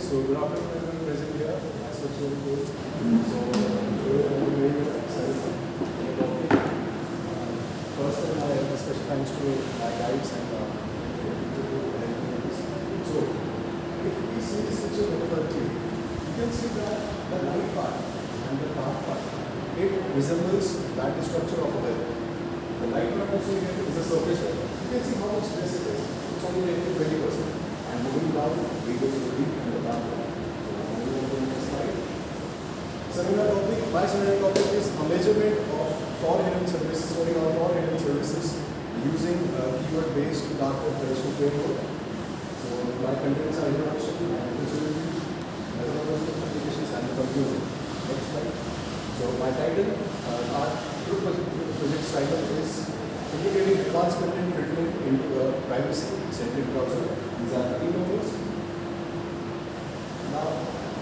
So good afternoon everyone present here. As such a good. So today I'm very excited for the topic. First of all, special thanks to my guides and so if we see this picture over here, you can see that the light part and the dark part, it resembles that structure of a web. The light part also here is a surface web. You can see how much stress it is. It's only 20%. And moving down, we go to the deep and the dark part. So moving on to the next slide. Seminar topic. My seminar topic is a measurement of core hidden services, sorting out core hidden services using keyword-based dark web prediction framework. So my contents are introduction and usability, methodology of applications and conclusion. Next slide. So my title, our group project's title is integrating advanced content filtering into a privacy-centric browser. These are the key numbers. Now,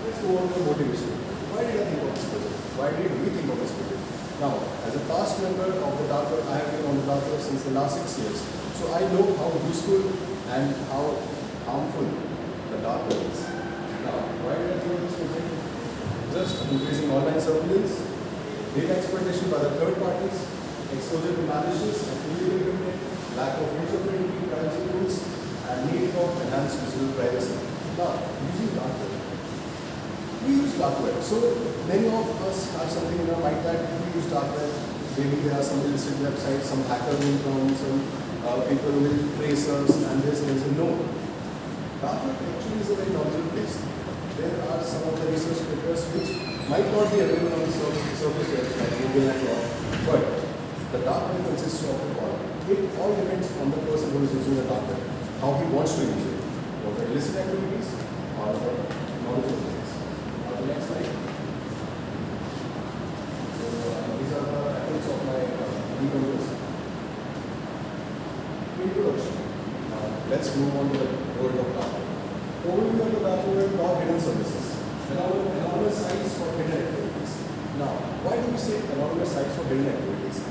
let's go on to motivation. Why did I think of this project? Why did we think of this project? Now, as a past member of the dark web, I have been on the dark web since the last 6 years. So I know how useful and how harmful the dark web is. Now, why did I think of this project? Just increasing online surveillance, data exploitation by the third parties, exposure to malicious and illegal content, lack of user-friendly privacy tools, and need for enhanced digital privacy. Now, using dark web. We use dark web. So many of us have something in our mind that if we use dark web, maybe there are some illicit websites, some hacker will come, some people will trace us, and there's a no. Dark web actually is a very knowledgeable place. There are some of the research papers which might not be available on the surface web like Google and all, but the dark web consists of it all. It all depends on the person who is using the dark web, how he wants to use it, for the illicit activities or for knowledgeable things. Now the next slide. So these are the efforts of my e-commerce. Introduction. Let's move on to the world of dark web. Overview of the dark web or hidden services. Anonymous sites for hidden activities. Now, why do we say anonymous sites for hidden activities?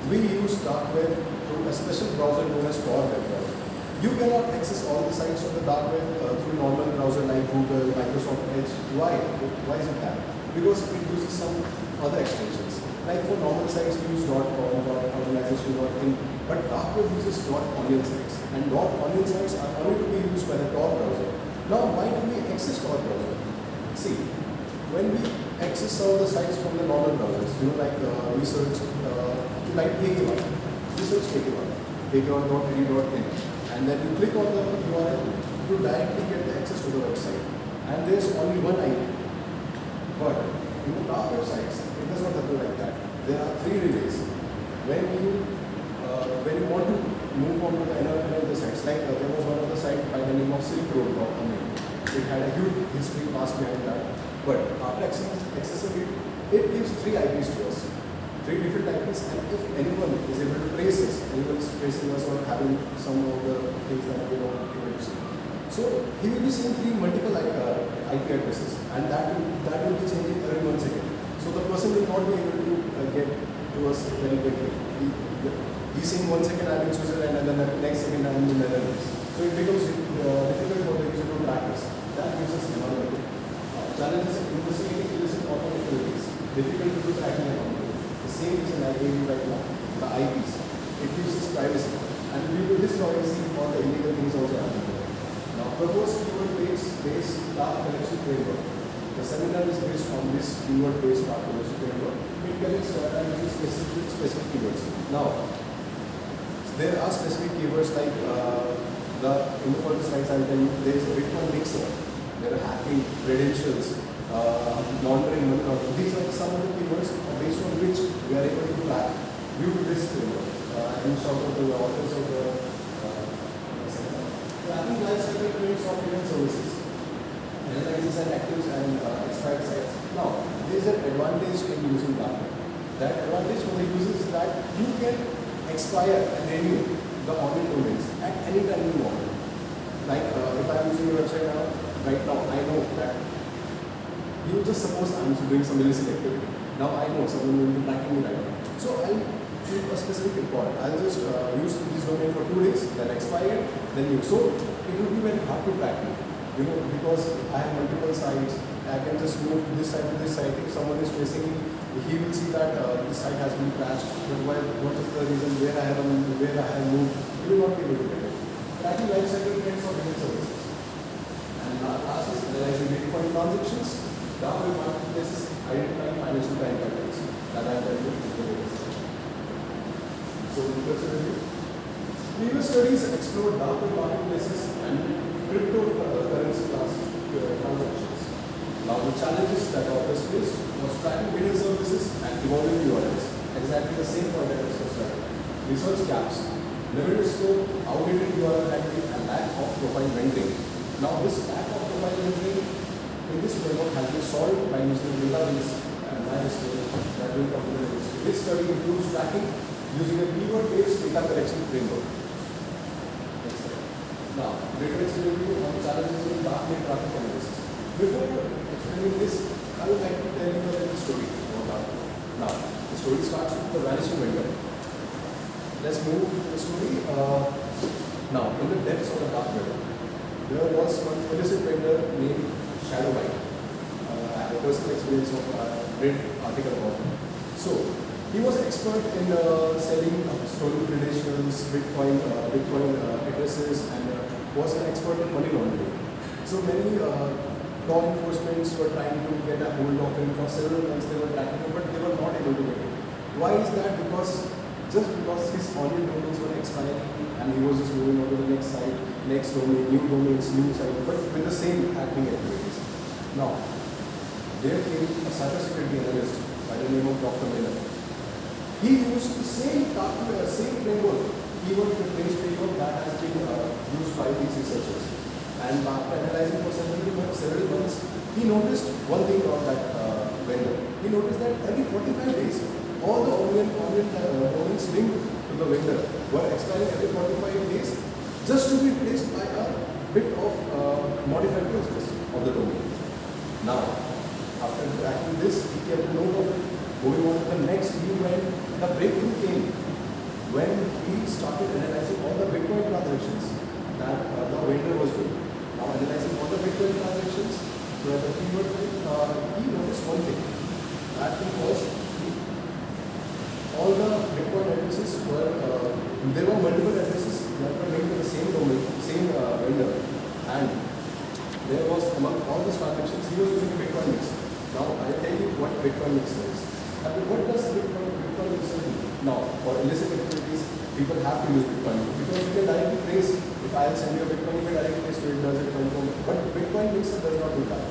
We use dark web through a special browser known as Tor web browser. You cannot access all the sites of the dark web through normal browser like Google, Microsoft Edge. Why? Why is it that? Because it uses some other extensions. Like for normal sites, we use .com, .organization, .in, but dark web uses .onion sites. And .onion sites are only to be used by the Tor browser. Now, why do we access Tor browser? See, when we access some of the sites from the normal browsers, like research, like KK1, research KK1, KK1.edu.in, and then you click on the URL, you directly get the access to the website. And there's only one IP. But in the dark websites, it does not happen like that. There are 3 relays. When you want to move on to the another sites, like there was one of the site by the name of Silk Road.com. It had a huge history past behind that. But after accessing it, it gives 3 IPs to us. 3 different IPs, and if anyone is able to trace us, anyone is tracing us or having some of the things that we don't want to see. So he will be seeing 3 multiple IP addresses, and that will be changing every 1 second. So the person will not be able to get to us very quickly. He's seeing 1 second I'm in Switzerland, and then the next second I'm in the Netherlands. So it becomes difficult for the user to track us. That gives us anonymity. Challenges in investigating illicit automatic activities. Difficult to do tracking anonymity. The same reason I gave you right now, the IPs. It gives us privacy. And due to this privacy, all the illegal things also happen. Now, proposed keyword-based dark collection framework. The seminar is based on this keyword-based dark collection framework. It collects data using specific keywords. Now, there are specific keywords like in the first slides I'll tell you, there is a Bitcoin mixer, there are hacking, credentials, laundering, money laundering. These are some of the keywords based on which we are able to track due to this framework. And shout out to the authors of the tracking lifecycle trends of hidden services, analyzes and actives and extract sites. Now, there is an advantage in using dark web. That advantage for the users is that you can expire and renew the online domains at any time you want. Like if I am using your website now, right now, I know that you just suppose I am doing some illicit activity. Now I know someone will be tracking me right now. So I'll keep a specific report. I'll just use this domain for 2 days, then expire, then use. So it will be very hard to track me. because I have multiple sites, I can just move to this side to this side. If someone is tracing me, he will see that this site has been crashed. But what is the reason where I have moved? He will not be able to get it. Tracking life cycle trends of internet services. And last is analyzing Bitcoin transactions. Now we want this is identifying financial crime patterns that I have done in. So let's review. Previous studies explored dark web marketplaces and cryptocurrency transactions. Now the challenges that authors faced was tracking hidden services and evolving URLs. Exactly the same point I discussed earlier. Research gaps, limited scope, outdated URL handling, and lack of profile rendering. Now this lack of profile rendering in this framework has been solved by using database and MySQL that will come to the next. This study includes tracking using a keyword-based data collection framework. Next slide. Now, literature review on challenges in dark net traffic analysis. Before explaining this, I would like to tell you a little story about dark net. Now, the story starts with the vanishing vendor. Let's move to the story. Now, in the depths of the dark web, there was one illicit vendor named Shadowbite. I have a personal experience of read article about him. So, he was an expert in selling stolen credentials, Bitcoin addresses, and was an expert in money laundering. So many law enforcement were trying to get a hold of him for several months. They were tracking him, but they were not able to get it. Why is that? Just because his online domains were expiring and he was just moving on to the next site, next domain, new domains, new site, but with the same hacking activities. Now, there came a cybersecurity analyst by the name of Dr. Miller. He used the same framework, keyword-based framework that has been used by these researchers. And after analyzing for several months, he noticed one thing about that vendor. He noticed that every 45 days, all the online domains linked to the vendor were expiring every 45 days, just to be replaced by a bit of modified process of the domain. Now, after tracking this, he kept note of it. Going on to the next year when the breakthrough came, when he started analyzing all the Bitcoin transactions that the vendor was doing. Now analyzing all the Bitcoin transactions, where the keyword, he noticed one thing. That thing was all the Bitcoin addresses were, there were multiple addresses that were linked to the same domain, same vendor, and there was among all these transactions, he was using a Bitcoin mix. Now I'll tell you what Bitcoin mix is. What does Bitcoin mix do? Now, for illicit activities, people have to use Bitcoin because you can directly trace. If I'll send you a Bitcoin, you can directly trace where does it come from. But Bitcoin mixer does not do that.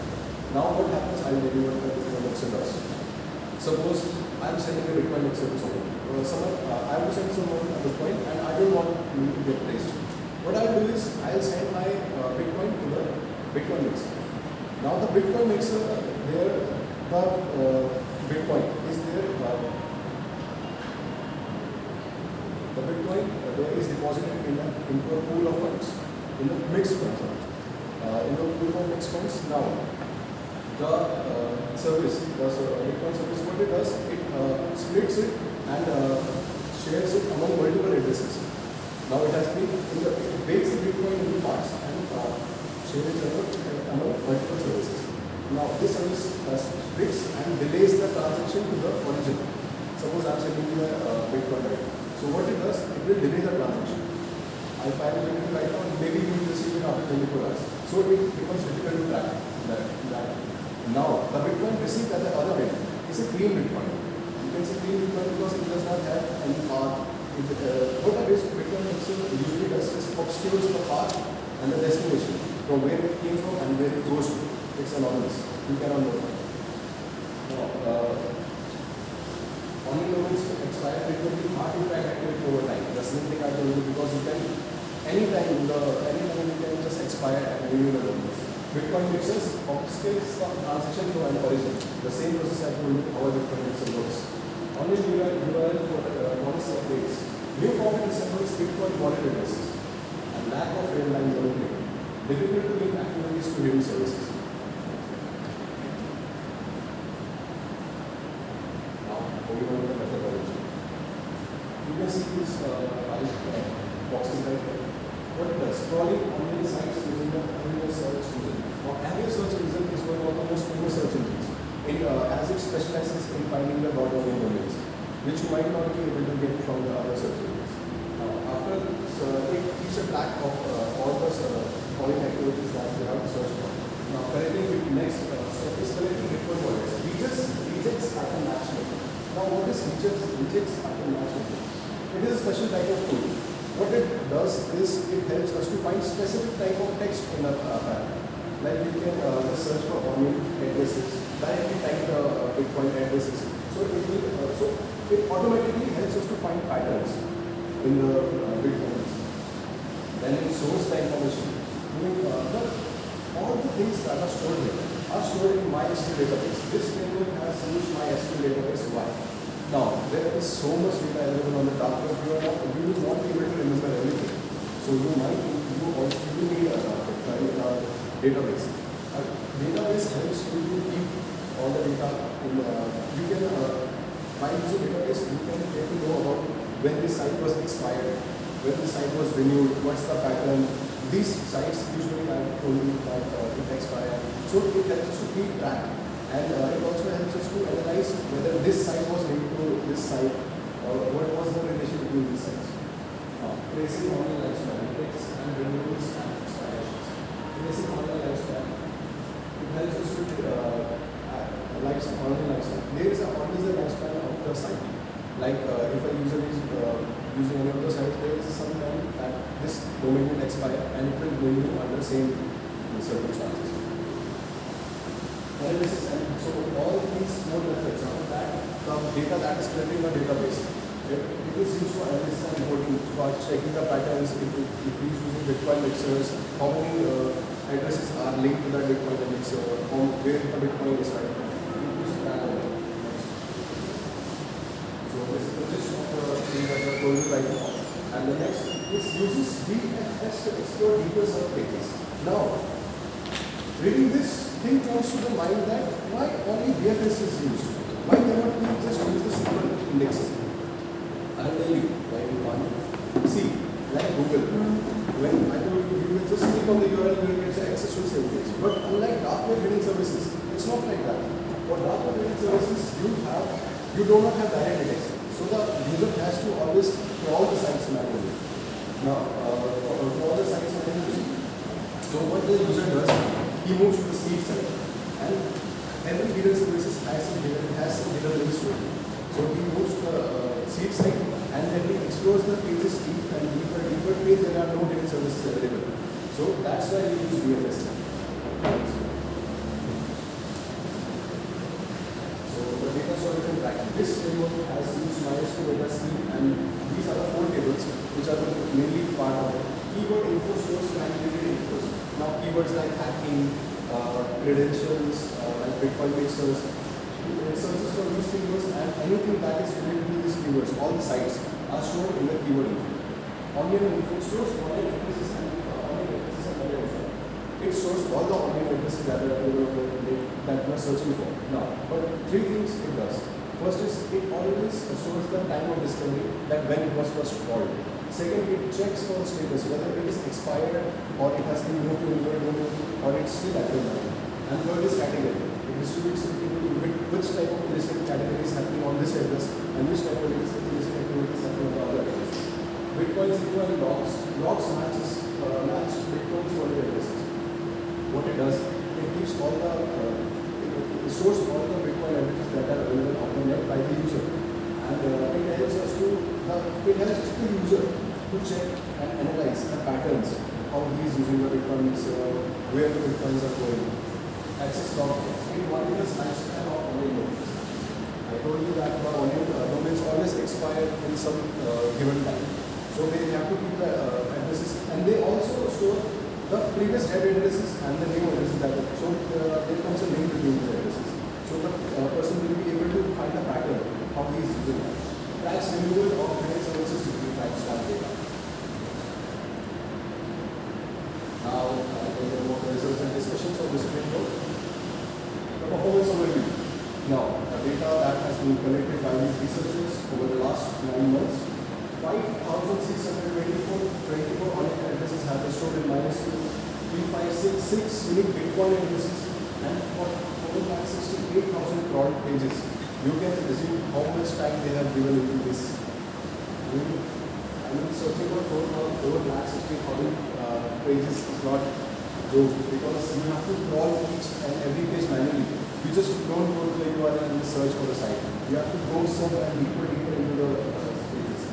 Now, what happens? I'll tell you what the Bitcoin mixer does. Suppose I'm sending a Bitcoin mixer to someone. I will send someone a Bitcoin, and I don't want me to get traced. What I'll do is I'll send my Bitcoin to the Bitcoin mixer. Now, the Bitcoin mixer, Bitcoin is there. The Bitcoin there is deposited into a pool of funds, in the mixed funds. In the pool of mixed funds. Now, the service, the Bitcoin service, what it does, it splits it and shares it among multiple addresses. Now, it breaks the Bitcoin into parts and shares it among multiple services. Now, this service splits and delays the transaction to the origin. Suppose I am sending you a Bitcoin right now. So what it does, it will delay the transaction. If I am sending you right now, maybe you will receive it after 24 hours. So it becomes difficult to track that. Now, the Bitcoin received at the other end is a clean Bitcoin. You can say clean Bitcoin because it does not have any path. What a basic Bitcoin usually does is obscures the path and the destination from where it came from and where it goes to. It's anonymous. You cannot know that. Now, online domains expire frequently, hard to track activity over time. The same thing I told you because you can anytime you can just expire and renew the domains. Bitcoin mixers obscures the transaction from an origin. The same process I told you how a Bitcoin mixer works. Online URL policy updates. New format resembles Bitcoin wallet addresses and lack of real-time monitoring. Difficult to link activities to hidden services. You can see these boxes right here. What it does, crawling online sites using the anonymous search engine. might not be able to get from the other search engines. After it keeps a track of all the calling activities that you have searched for. Now, collecting next step is collecting return orders. Rejects pattern matchmaking. Now, what is rejects pattern matchmaking? It is a special type of tool. What it does is it helps us to find specific type of text in a pattern. Like you can just search for onion addresses, directly type the Bitcoin addresses. So it automatically helps us to find patterns in the Bitcoins. Then it stores the information. All the things that are stored here are stored in MySQL database. This framework has used MySQL database. Why? Now, there is so much data available on the dark web, you will not be able to remember everything. So you need a database. A database helps you to keep all the data in you can by using database you can get to know about when the site was expired, when the site was renewed, what's the pattern. These sites usually I told you that it expired. So it helps us to keep track. And it also helps us to analyze whether this site was linked to this site or what was the relation between these sites. Tracing online lifespan, tracks and renewals and expirations. Tracing online lifespan, it helps us to online lifespan. There is always a lifespan of the site. Like if a user is using any of the sites, there is some time that this domain will expire and it will renew under same circumstances. Analysis and so all these four methods are that the data that is collected in the database. It is used for analysis and reporting, for checking the patterns, if it is using Bitcoin mixers, how many addresses are linked to that Bitcoin mixer, where the Bitcoin is right now. So this is the gist of the thing that I told you right now. And the next is uses BFS to explore deeper sub pages. Now, reading this thing comes to the mind that why only BFS is used? Why cannot we just use the simple indexes? I'll tell you why we can't. See, like Google, when I told you, you will just click on the URL, you will get access to the same page. But unlike dark web hidden services, it's not like that. For dark web hidden services, you do not have direct indexing. So the user has to always crawl the sites manually. Now, crawl the sites manually. So what the user does, he moves to the seed site, and every hidden services has some hidden links to it. So he moves to the seed site, and then he explores the pages deep and deeper page. There are no hidden services available. So that's why we use BFS. So the data storage and tracking. This framework has used MySQL data scheme, and these are the four tables which are the mainly part of it. Keyword info stores and aggregated info. Now keywords like hacking, credentials, like Bitcoin mixers, searches for these keywords and anything that is related to these keywords, all the sites are stored in the keyword info. Onion info stores online addresses and other info. It stores all the online addresses that you are searching for. Now, but three things it does. First is it always stores the time of discovery, that when it was first called. Second, it checks for the status, whether it is expired or it has been moved to a newer domain or it's still active now. And third is category. It distributes it into which type of illicit category is happening on this address and which type of illicit activity is happening on the other address. Bitcoin's equal logs. Logs match Bitcoin's wallet addresses. What it does, it keeps all the it stores all the Bitcoin addresses that are available on the net by the user, and it helps us to the user to check and analyze the patterns, how he is using the Bitcoins, where the Bitcoins are going. Access log. It monitors lifespan of online domains. I told you that the online domains always expire in some given time, so they have to keep the addresses, and they also store the previous head addresses and the new addresses that are. So there comes a link between the addresses. So the person will be able to find the pattern how he is using that. Tracks renewal of hidden services using timestamp data. Now, there are more results and discussions of this framework. The performance overview. Now, the data that has been collected by these researchers over the last 9 months. 5,624 online addresses have been stored in MySQL. 3566 unique Bitcoin addresses and 468,000 crawled pages You can assume how much time they have given into this. I mean, searching for 4,60,000 pages is not joke, because you have to crawl each and every page manually. You just don't go to the URL and search for the site. You have to go some and deeper into the pages.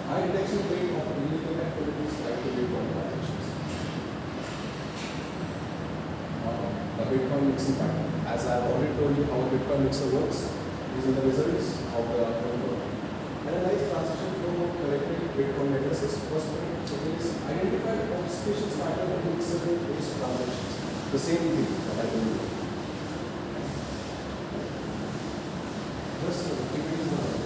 High detection rate of illegal activities like the Bitcoin transactions. The Bitcoin mixing pattern. As I have already told you how a Bitcoin mixer works, these are the results of the framework. Analyze transaction flow of collected Bitcoin addresses. First one is identify auspicious pattern of mixer-based transactions. The same thing that I told you. Just increase the number.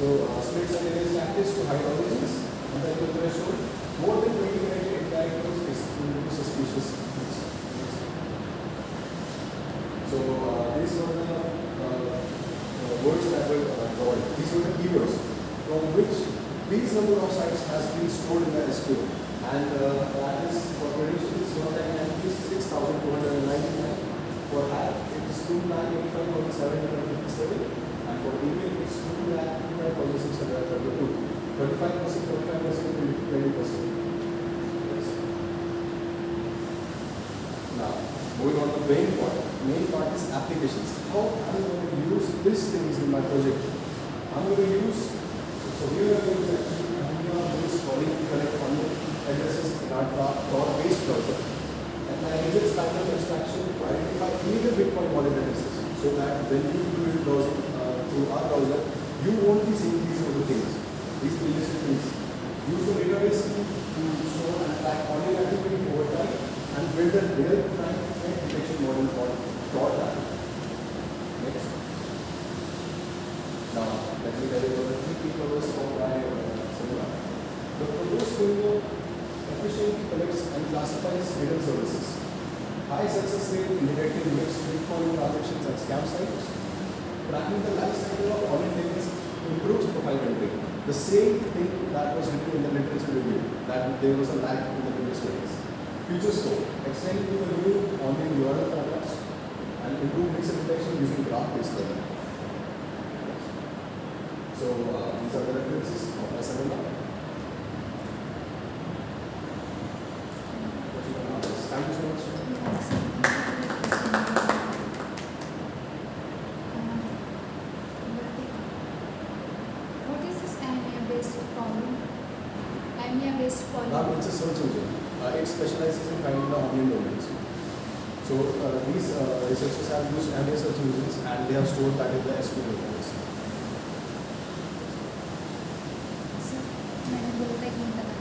So splits and erase tactics to hide origins. And then the threshold. More than 20 connected characters is suspicious. So these were the words that were covered. These were the keywords from which these number of sites has been stored in the SQL. And that is for credentials 196,299. For hack it is 2,85,757. And for email it is 2,55,632. 35%, 45%, 20%. Now, moving on to the main part. Main part is applications. How am I going to use these things in my project? I'm going to use, so here we are going to actually calling to collect online addresses in our Tor-based browser. And my agents pattern extraction to identify illegal Bitcoin wallet addresses, so that when you do your browsing through our browser, you won't be seeing these other things, these illicit things. Use the database to store and track online activity over time and build a real-time threat detection model for Tor traffic. Next. Now, let me tell you about the three key covers of my seminar. The proposed framework efficiently collects and classifies hidden services. High success rate in detecting mixed Bitcoin transactions and scam sites. Tracking the life cycle of online payments improves profile rendering. The same thing that was written in the literature review, that there was a lag in the previous studies. Future scope, extending to the new online URL formats and improve mixed detection using graph-based learning. So these are the references of my seminar. Thank you so much. What is this AMIA-based problem? AMIA-based problem? It's a search engine. It specializes in finding the online domains. So these researchers have used AMIA search engines and they have stored that in the SQL database. Sir, मैंने बोला था कि नहीं पता.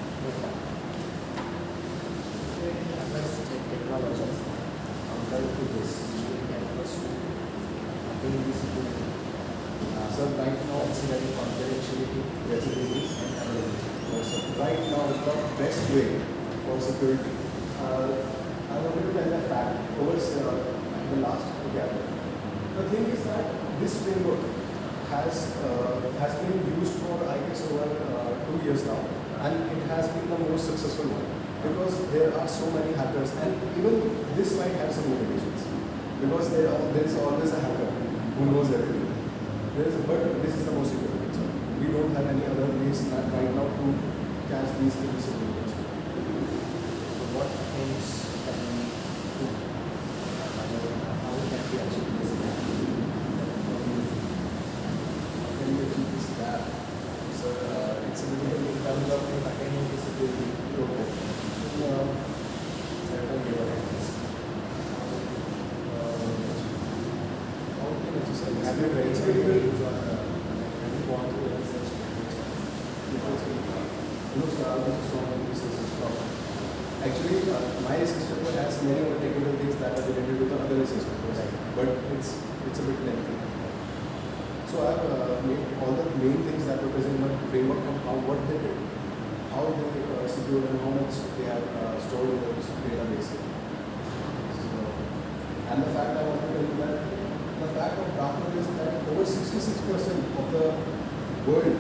So right now it's very confidentiality, residency and availability. So right now the best way for security. I wanted to tell that fact over the last gathering. The thing is that this framework has been used for I guess over 2 years now, and it has been the most successful one because there are so many hackers, and even this might have some limitations because there is always a hacker who knows everything. But this is the most secure one. So we don't have any other ways right now to catch these things. So what things can we do? How can we achieve this gap? How can we achieve this gap? So it's a little in terms of the backend disability program. Certain developments. How can we achieve? Have you read have you gone through any such actually, my research paper has many other technical things that are related to the other research papers, but it's a bit lengthy. So I have made all the main things that were present in my framework and what they did, how they secured and how much they have stored in the database. So, and the fact I want to tell you that the fact of darknet is that over 66% of the world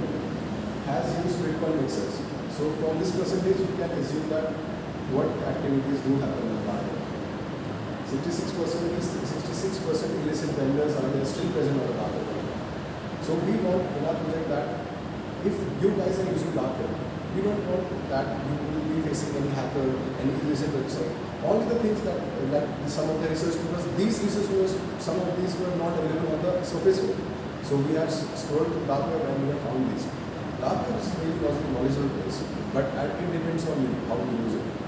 has used Bitcoin mixers. So from this percentage, you can assume that what activities do happen in the darknet. 66% illicit vendors are there still present on the darknet. So we want in our project that if you guys are using dark web, we don't want that you will be facing any hacker, any illicit website. All the things that some of the research, because these research was, some of these were not available on the surface web. So we have scrolled to dark web and we have found these. Dark web is really was a knowledgeable place, but it depends on you how you use it.